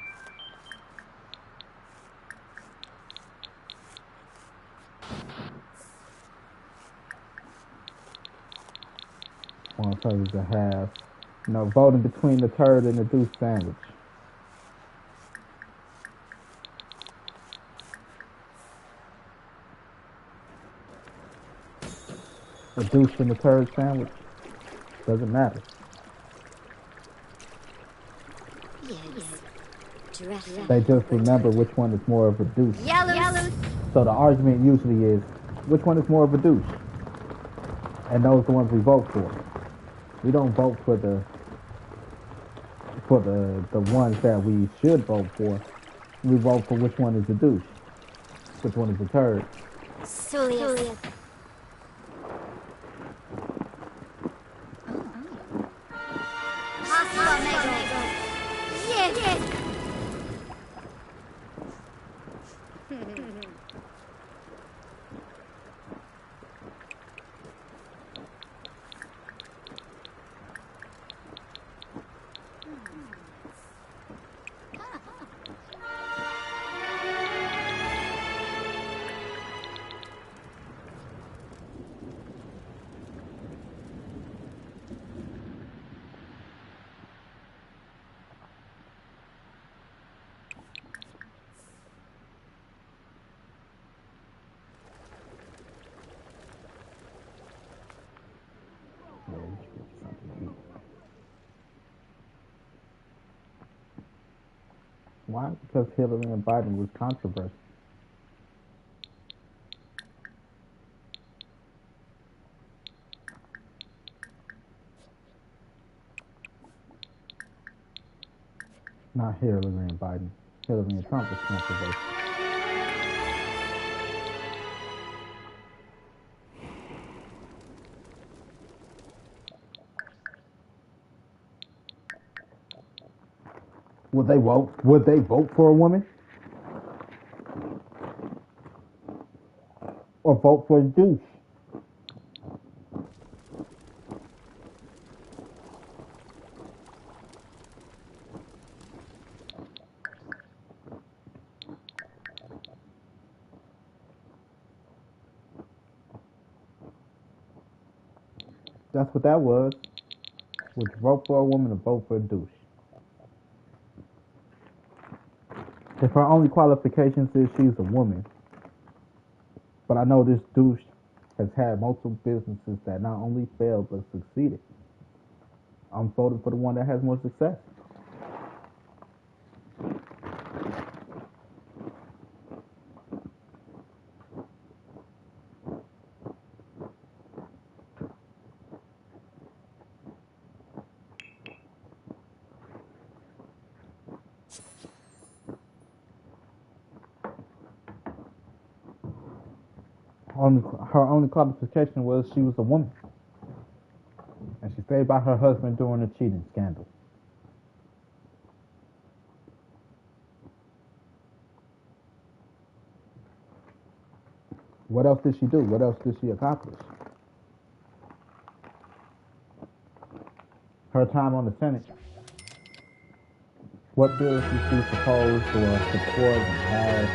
Motherfuckers that have, voting between the turd and the deuce sandwich. The deuce and the turd sandwich. Doesn't matter. They just remember which one is more of a deuce. Yellow. So the argument usually is, which one is more of a douche? And those are the ones we vote for. We don't vote for the ones that we should vote for. We vote for which one is a douche. Which one is a turd. Sulius. Why? Because Hillary and Biden was controversial. Not Hillary and Biden. Hillary and Trump was controversial. Would they vote? Would they vote for a woman? Or vote for a douche? That's what that was. Would you vote for a woman or vote for a douche? If her only qualifications is she's a woman, but I know this douche has had multiple businesses that not only failed but succeeded, I'm voting for the one that has more success. Her only qualification was she was a woman. And she stayed by her husband during a cheating scandal. What else did she do? What else did she accomplish? Her time on the Senate. What bills did she propose or support and pass?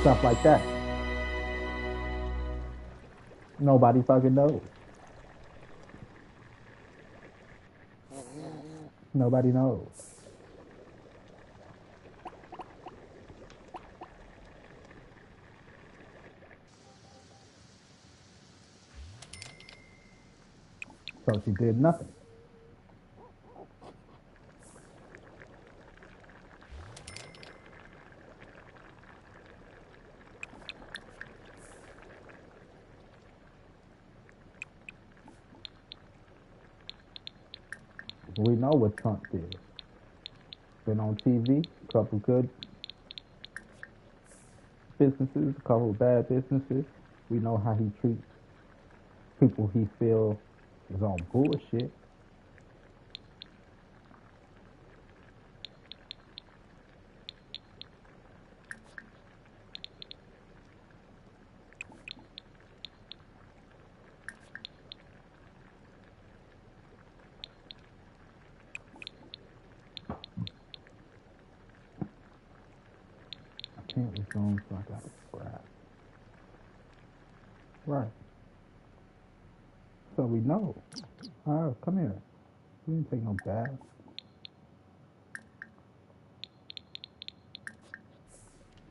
Stuff like that. Nobody fucking knows. Nobody knows. So she did nothing. We know what Trump did. Been on TV, a couple good businesses, a couple bad businesses. We know how he treats people he feels is on bullshit. I can't resume, so I gotta grab. Right. So we know. Oh, come here. We didn't take no bath.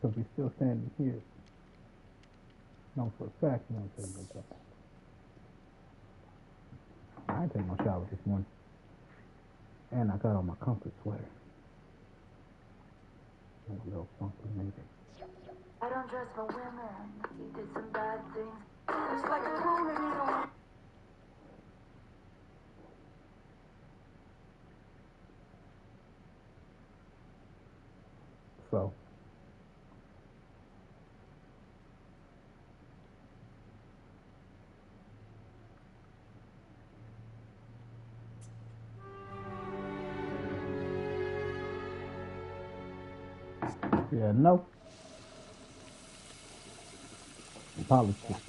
Because we still standing here. No, for a fact, you don't take no bath. I ain't take no shower this morning. And I got on my comfort sweater. Maybe a little funky, maybe. I don't dress for women. He did some bad things. It's like a woman. So, yeah, no. Politics.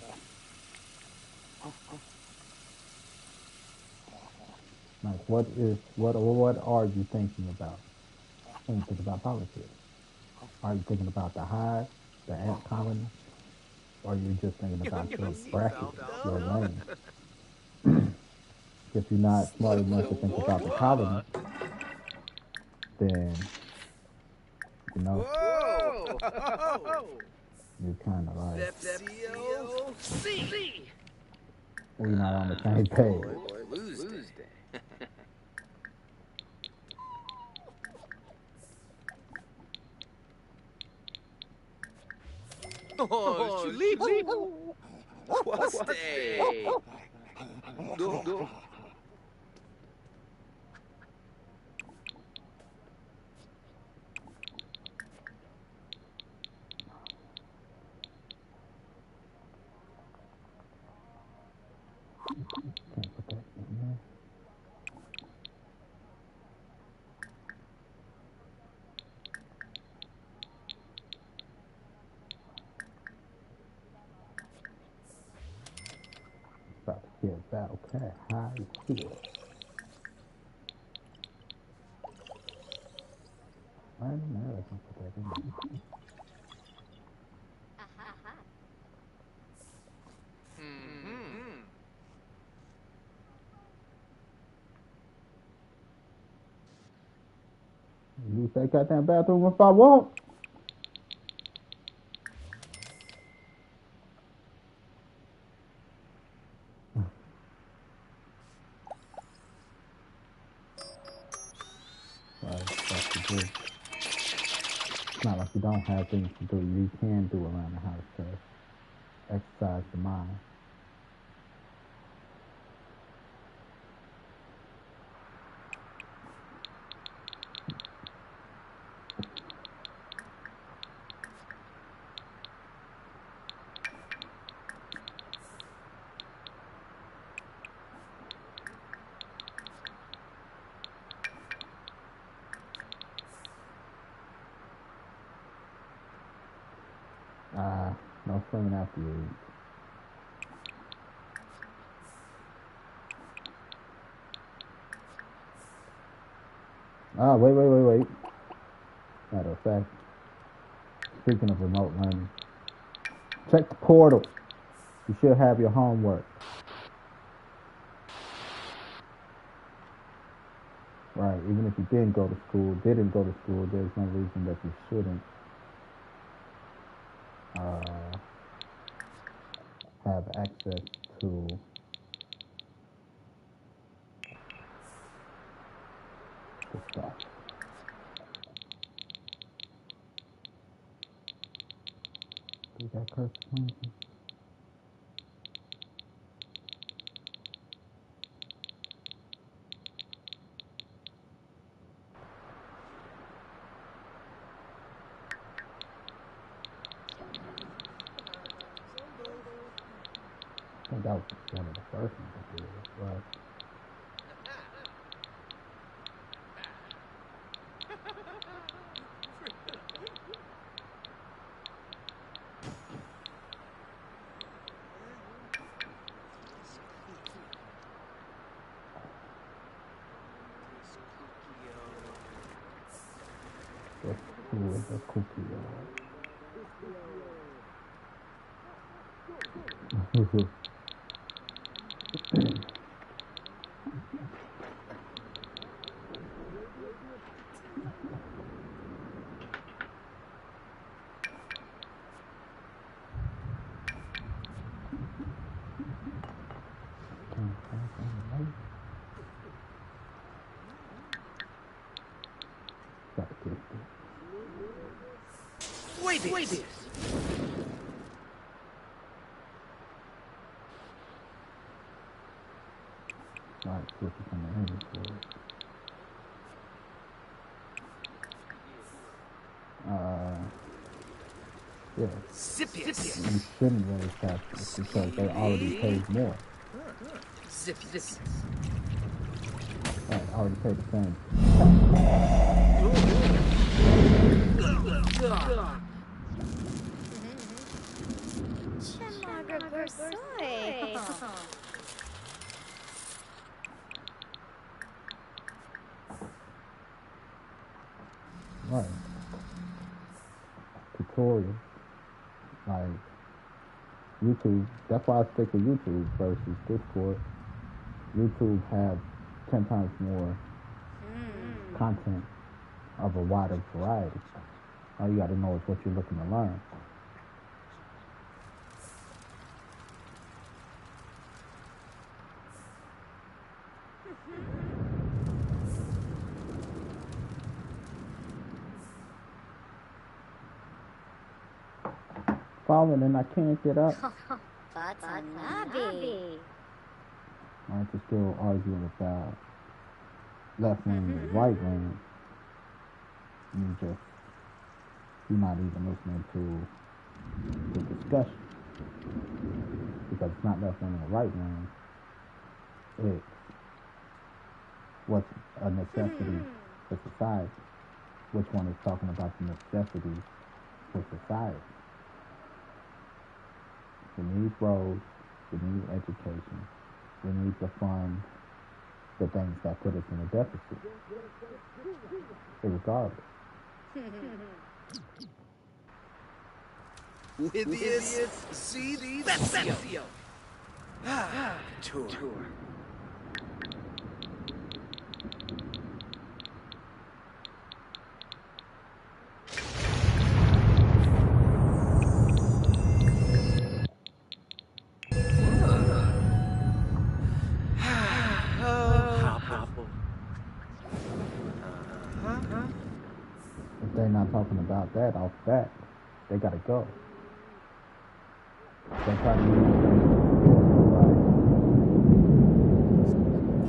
Like, what are you thinking about when you think about politics? Are you thinking about the hive, the ant colony, or are you just thinking about your bracket, your lane? If you're not smart enough to think about the colony, then you know you're kind of like we're not on the same page. Can't put that in there. About to kill battle cat. High kill. I don't know if I can put that in there. Use that goddamn bathroom if I want. That's the do. It's not like you don't have things to do. You can do around the house to exercise the mind. No swimming after you eat. Wait. Matter of fact, speaking of remote learning, check the portal. You should have your homework. Right, even if you didn't go to school, there's no reason that you shouldn't have access to the stuff. Do that curse Wednesday? think that was one of the first ones I did, but who was the cookie? Wait. Alright, switch it from the inventory. Yeah. Zipius. You shouldn't raise taxes because they already paid more. Zipius. Right, already paid the same. Right. Tutorial. Like YouTube. That's why I stick with YouTube versus Discord. YouTube have 10 times more content of a wider variety. All you gotta know is what you're looking to learn. Falling and I can't get up. That's a nabi. Aren't you still arguing about left wing and right wing? You're not even listening to the discussion because it's not left wing or right wing. It's what's a necessity for society. Which one is talking about the necessity for society? We need roads, we need education, we need to fund the things that put us in a deficit, irregardless. With this, see, that's tour. If they're not talking about that off bat, they gotta go. They try to use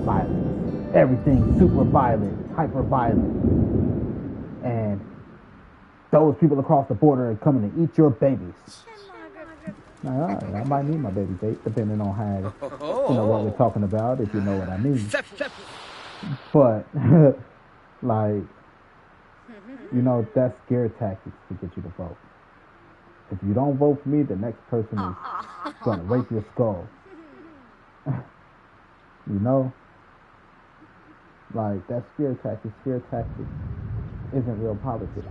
violence. Everything super violent, hyper violent. And those people across the border are coming to eat your babies. Now, I might need my baby date, depending on how, what we're talking about, if you know what I mean. But, like, that's scare tactics to get you to vote. If you don't vote for me, the next person is going to rape your skull. Like, that's scare tactics. Scare tactics isn't real politics.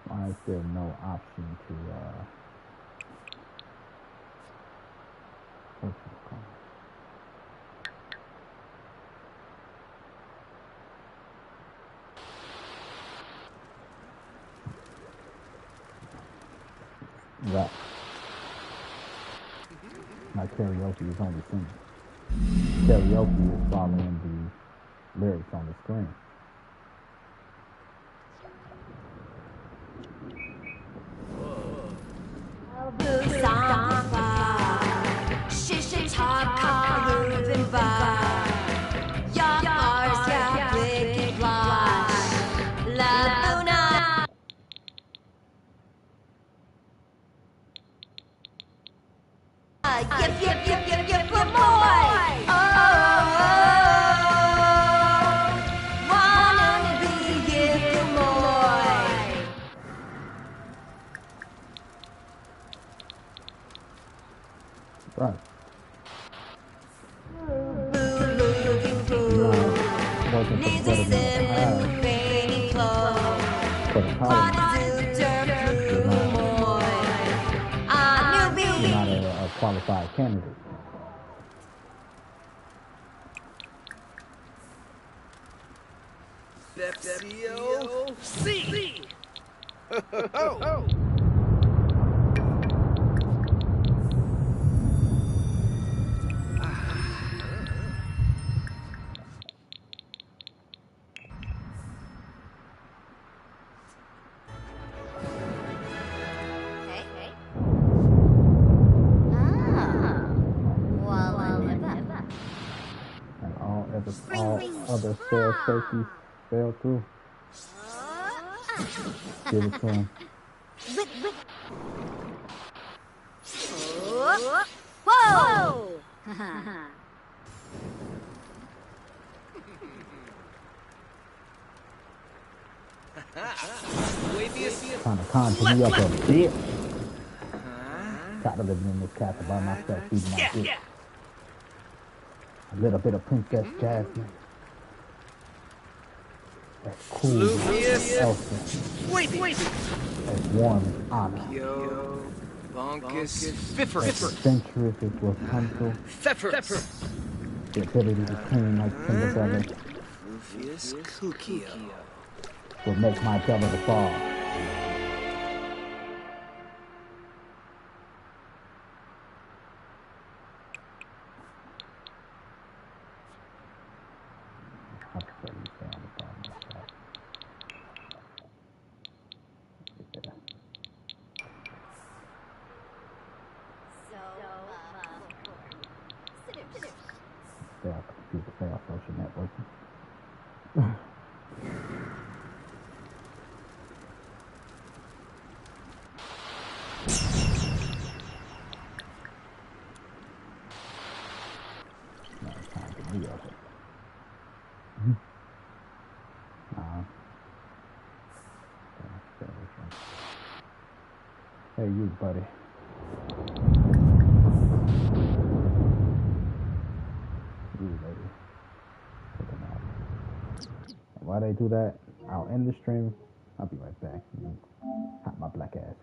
Why is there no option to what's it called? Rap. My karaoke is only singing. Karaoke is following the lyrics on the screen. Right. You know, working for the for the colony. You're not a qualified candidate. Pepsi-O, C. Oh. And all other sales safeties fell through. Give it to him. Whoa! Trying to conjure me up a bit. Got to live in this castle by myself, feeding my dick. A little bit of Princess Jasmine. That's cool. Elsa. Wait. As warm as honor. Yo. Bonkus. Fiffer. Adventurous as Rapunzel. Pfeffer. The ability to clean like Cinderella Lucius Kukio. will make my belly to fall. Fail social networking. Now it's time to re-up it. Hey, you, buddy. You, lady. Take a nap. And while they do that, I'll end the stream. I'll be right back. Hop my black ass.